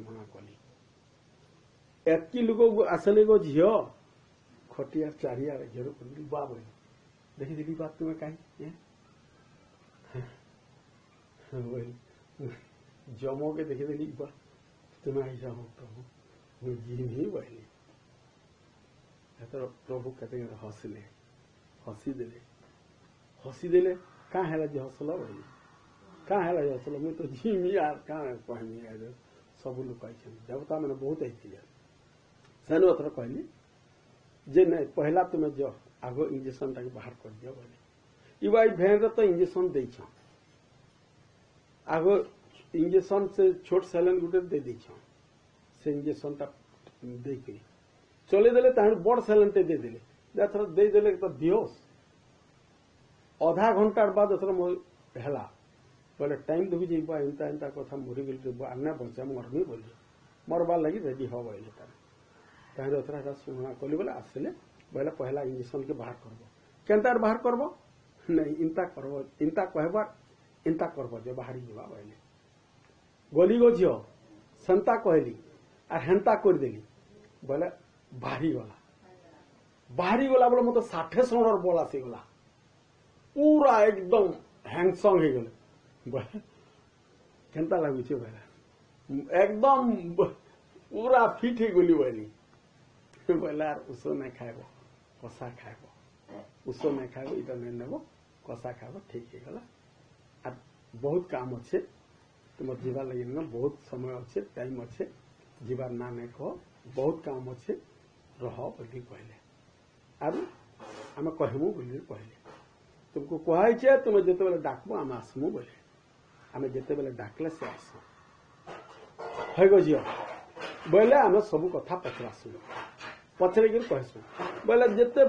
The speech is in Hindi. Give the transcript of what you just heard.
मना कली एतकी लोग आसले गो झील खटिया चारिया झील लिबा बोली देखी देखी बात तुम्हें कहीं जमो के देखे देखी बा तुम्हें ऐसा हो प्रभु जी ही बहली तो प्रभु कहते हैं हसी देले कहाँ है जी हसल बहली कहाँ है हसल मुझे तो जीमी यार कहाँ कहमी सब लोग कही देवता मैंने बहुत आई सेनु अथर कहली जे नहीं पहला तुम्हें जो आगो इंजेक्शन टाक बाहर कर दियो बोले इवा भेड़ तो इंजेक्शन दे आगो इंजेक्शन से छोट सैलेन गुटे दे दी से इंजेक्शन टा दे के चले देले बड़ सैलेन टे दे देले थोड़ा दे देले तो दियोस आधा घंटार बाद है बोले टाइम देखु जीवा एंता एंता कथा मरी गल आने बचा मरमी बोल मरबार लगी रेडी हम बोले ताहर अथरा शुणा कली बोले आसले बोले पहला इंजेक्शन के बाहर करब केन्तार बाहर करब नहीं इंता करब इंता कहबार इंता करब जो बाहरी जीवा बोले गली गो झील सेन्ता कहली आर हेन्ता करदेली बोले बाहरी गला बोले मत 60 सौर बल आसीगला पूरा एकदम हैंगसंग हो गले केन्ता लगुचे बोले एकदम पूरा फिट हो गली बोली बोले आर उस नहीं खाएब कषा खाएब उस नहीं खाएब इटा नहीं नेब कषा खाएब ठीक हो गला आर बहुत काम अच्छे तुम जीवार लगे ना बहुत समय अच्छे टाइम अच्छे जीवार ना नहीं कह बहुत काम अच्छे रह बोली कहले आर आम कहमु बोली कहले तुमको कहे तुम जिते बेले डाकबो आम आसमु बोले आम जिते बेले डाकले से आस हो झील बोले आम सब कथा पचरासु पचर कहसु बोले जिते